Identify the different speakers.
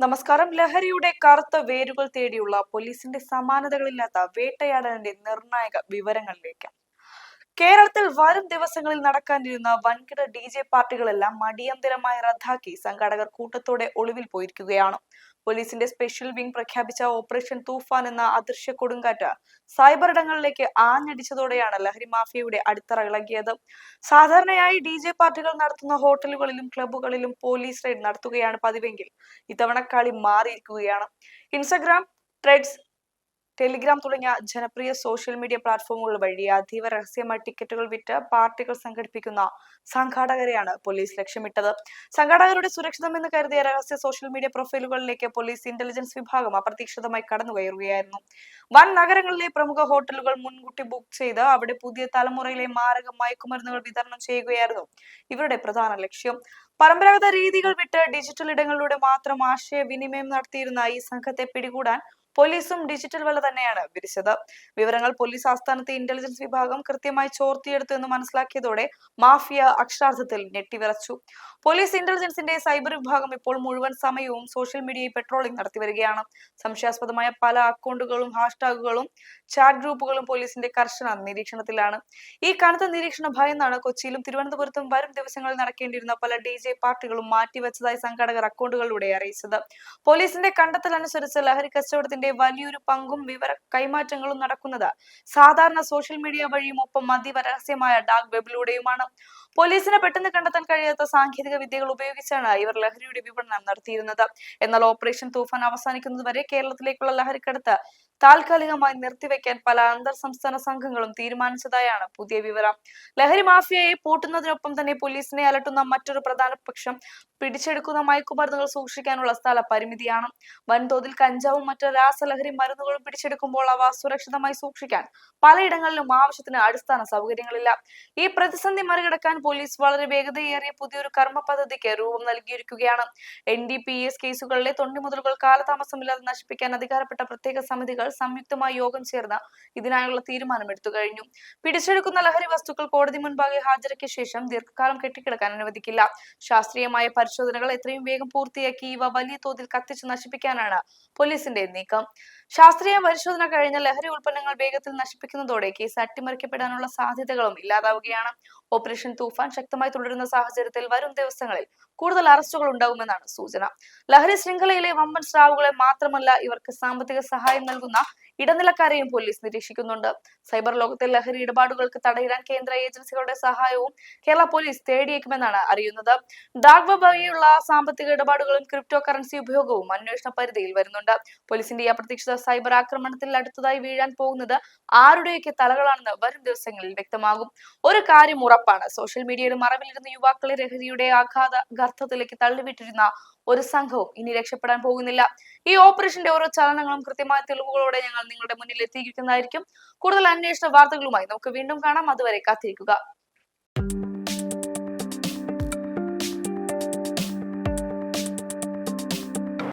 Speaker 1: നമസ്കാരം. ലഹരിയുടെ കറുത്ത വേരുകൾ തേടിയുള്ള പോലീസിന്റെ സമാനതകളില്ലാത്ത വേട്ടയാടലിന്റെ നിർണായക വിവരങ്ങളിലേക്ക്. കേരളത്തിൽ വരും ദിവസങ്ങളിൽ നടക്കാനിരുന്ന വൻകിട പാർട്ടികളെല്ലാം അടിയന്തരമായി റദ്ദാക്കി സംഘാടകർ കൂട്ടത്തോടെ ഒളിവിൽ പോയിരിക്കുകയാണ്. പോലീസിന്റെ സ്പെഷ്യൽ വിംഗ് പ്രഖ്യാപിച്ച ഓപ്പറേഷൻ തൂഫാൻ എന്ന അദൃശ്യ കൊടുങ്കാറ്റ് സൈബർ ഇടങ്ങളിലേക്ക് ആഞ്ഞടിച്ചതോടെയാണ് ലഹരി മാഫിയയുടെ അടിത്തറ ഇളകിയത്. സാധാരണയായി പാർട്ടികൾ നടത്തുന്ന ഹോട്ടലുകളിലും ക്ലബ്ബുകളിലും പോലീസ് റെയ്ഡ് നടത്തുകയാണ് പതിവെങ്കിൽ ഇത്തവണ കളി മാറിയിരിക്കുകയാണ്. ഇൻസ്റ്റഗ്രാം, ത്രെഡ്സ്, ടെലിഗ്രാം തുടങ്ങിയ ജനപ്രിയ സോഷ്യൽ മീഡിയ പ്ലാറ്റ്ഫോമുകൾ വഴി അതീവ രഹസ്യമായി ടിക്കറ്റുകൾ വിറ്റ് പാർട്ടികൾ സംഘടിപ്പിക്കുന്ന സംഘാടകരെയാണ് പോലീസ് ലക്ഷ്യമിട്ടത്. സംഘാടകരുടെ സുരക്ഷിതമെന്ന് കരുതിയ രഹസ്യ സോഷ്യൽ മീഡിയ പ്രൊഫൈലുകളിലേക്ക് പോലീസ് ഇന്റലിജൻസ് വിഭാഗം അപ്രതീക്ഷിതമായി കടന്നുകയറുകയായിരുന്നു. വൻ നഗരങ്ങളിലെ പ്രമുഖ ഹോട്ടലുകൾ മുൻകൂട്ടി ബുക്ക് ചെയ്ത് അവിടെ പുതിയ തലമുറയിലെ മാരക മയക്കുമരുന്നുകൾ വിതരണം ചെയ്യുകയായിരുന്നു ഇവരുടെ പ്രധാന ലക്ഷ്യം. പരമ്പരാഗത രീതികൾ വിട്ട് ഡിജിറ്റൽ ഇടങ്ങളിലൂടെ മാത്രം ആശയവിനിമയം നടത്തിയിരുന്ന ഈ സംഘത്തെ പിടികൂടാൻ പോലീസും ഡിജിറ്റൽ വല തന്നെയാണ് വിരിച്ചത്. വിവരങ്ങൾ പോലീസ് ആസ്ഥാനത്തെ ഇന്റലിജൻസ് വിഭാഗം കൃത്യമായി ചോർത്തിയെടുത്തു എന്ന് മനസ്സിലാക്കിയതോടെ മാഫിയ അക്ഷരാർത്ഥത്തിൽ ഞെട്ടിവിറച്ചു. പോലീസ് ഇന്റലിജൻസിന്റെ സൈബർ വിഭാഗം ഇപ്പോൾ മുഴുവൻ സമയവും സോഷ്യൽ മീഡിയയിൽ പെട്രോളിംഗ് നടത്തി വരികയാണ്. സംശയാസ്പദമായ പല അക്കൗണ്ടുകളും ഹാഷ്ടാഗുകളും ചാറ്റ് ഗ്രൂപ്പുകളും പോലീസിന്റെ കർശന നിരീക്ഷണത്തിലാണ്. ഈ കനത്ത നിരീക്ഷണ ഭയന്നാണ് കൊച്ചിയിലും തിരുവനന്തപുരത്തും വരും ദിവസങ്ങളിൽ നടക്കേണ്ടിയിരുന്ന പല പാർട്ടികളും മാറ്റിവെച്ചതായി സംഘാടകർ അക്കൗണ്ടുകളിലൂടെ അറിയിച്ചത്. പോലീസിന്റെ കണ്ടെത്തൽ അനുസരിച്ച് ലഹരി കച്ചവടത്തിന്റെ വലിയൊരു പങ്കും വിവര കൈമാറ്റങ്ങളും നടക്കുന്നത് സാധാരണ സോഷ്യൽ മീഡിയ വഴിയും ഒപ്പം അതീവ രഹസ്യമായ ഡാർക്ക് വെബിലൂടെയുമാണ്. പോലീസിനെ പെട്ടെന്ന് കണ്ടെത്താൻ കഴിയാത്ത സാങ്കേതിക വിദ്യകൾ ഉപയോഗിച്ചാണ് ഇവർ ലഹരിയുടെ വിപണനം നടത്തിയിരുന്നത്. എന്നാൽ ഓപ്പറേഷൻ തൂഫാൻ അവസാനിക്കുന്നതുവരെ കേരളത്തിലേക്കുള്ള ലഹരിക്കടത്ത് താൽക്കാലികമായി നിർത്തിവെക്കാൻ പല അന്തർ സംസ്ഥാന സംഘങ്ങളും തീരുമാനിച്ചതായാണ് പുതിയ വിവരം. ലഹരി മാഫിയയെ പൂട്ടുന്നതിനൊപ്പം തന്നെ പോലീസിനെ അലട്ടുന്ന മറ്റൊരു പ്രധാന പക്ഷം പിടിച്ചെടുക്കുന്ന മയക്കുമരുന്നുകൾ സൂക്ഷിക്കാനുള്ള സ്ഥല പരിമിതിയാണ്. വൻതോതിൽ കഞ്ചാവും മറ്റു രാസലഹരി മരുന്നുകളും പിടിച്ചെടുക്കുമ്പോൾ അവ സുരക്ഷിതമായി സൂക്ഷിക്കാൻ പലയിടങ്ങളിലും ആവശ്യത്തിന് അടിസ്ഥാന സൗകര്യങ്ങളില്ല. ഈ പ്രതിസന്ധി മറികടക്കാൻ പോലീസ് വളരെ വേഗതയേറിയ പുതിയൊരു കർമ്മ പദ്ധതിക്ക് രൂപം നൽകിയിരിക്കുകയാണ്. NDPS കേസുകളിലെ തൊണ്ടിമുതലുകൾ കാലതാമസമില്ലാതെ നശിപ്പിക്കാൻ അധികാരപ്പെട്ട പ്രത്യേക സമിതികൾ സംയുക്തമായി യോഗം ചേർന്ന് ഇതിനായുള്ള തീരുമാനമെടുത്തു കഴിഞ്ഞു. പിടിച്ചെടുക്കുന്ന ലഹരി വസ്തുക്കൾ കോടതി മുൻപാകെ ഹാജരാക്കിയ ശേഷം ദീർഘകാലം കെട്ടിക്കിടക്കാൻ അനുവദിക്കില്ല. ശാസ്ത്രീയമായ പരിശോധനകൾ എത്രയും വേഗം പൂർത്തിയാക്കി ഇവ വലിയ തോതിൽ കത്തിച്ചു നശിപ്പിക്കാനാണ് പോലീസിന്റെ നീക്കം. ശാസ്ത്രീയ പരിശോധന കഴിഞ്ഞ ലഹരി ഉൽപ്പന്നങ്ങൾ വേഗത്തിൽ നശിപ്പിക്കുന്നതോടെ കേസ് അട്ടിമറിക്കപ്പെടാനുള്ള സാധ്യതകളും ഇല്ലാതാവുകയാണ്. ഓപ്പറേഷൻ തൂഫാൻ ശക്തമായി തുടരുന്ന സാഹചര്യത്തിൽ വരും ദിവസങ്ങളിൽ കൂടുതൽ അറസ്റ്റുകൾ ഉണ്ടാകുമെന്നാണ് സൂചന. ലഹരി ശൃംഖലയിലെ വമ്പൻ സ്രാവുകളെ മാത്രമല്ല ഇവർക്ക് സാമ്പത്തിക സഹായം നൽകുന്ന ഇടനിലക്കാരെയും പോലീസ് നിരീക്ഷിക്കുന്നുണ്ട്. സൈബർ ലോകത്തെ ലഹരി ഇടപാടുകൾക്ക് തടയിടാൻ കേന്ദ്ര ഏജൻസികളുടെ സഹായവും കേരള പോലീസ് തേടിയേക്കുമെന്നാണ് അറിയുന്നത്. ഡാർക്ക് വെബ് വഴിയുള്ള സാമ്പത്തിക ഇടപാടുകളും ക്രിപ്റ്റോ കറൻസി ഉപയോഗവും അന്വേഷണ പരിധിയിൽ വരുന്നുണ്ട്. പോലീസിന്റെ ഈ അപ്രതീക്ഷിത സൈബർ ആക്രമണത്തിൽ അടുത്തതായി വീഴാൻ പോകുന്നത് ആരുടെയൊക്കെ തലകളാണെന്ന് വരും ദിവസങ്ങളിൽ വ്യക്തമാകും. ഒരു കാര്യം ഉറപ്പാണ്, സോഷ്യൽ മീഡിയയുടെ മറവിലിരുന്ന യുവാക്കളെ ലഹരിയുടെ ആഘാത ഗർത്തത്തിലേക്ക് തള്ളിവിട്ടിരുന്ന ഒരു സംഘവും ഇനി രക്ഷപ്പെടാൻ പോകുന്നില്ല. ഈ ഓപ്പറേഷന്റെ ഓരോ ചലനങ്ങളും കൃത്യമായ തെളിവുകളോടെ ഞങ്ങൾ നിങ്ങളുടെ മുന്നിൽ എത്തിക്കുന്നതായിരിക്കും. കൂടുതൽ അന്വേഷണ വാർത്തകളുമായി നമുക്ക് വീണ്ടും കാണാം. അതുവരെ കാത്തിരിക്കുക.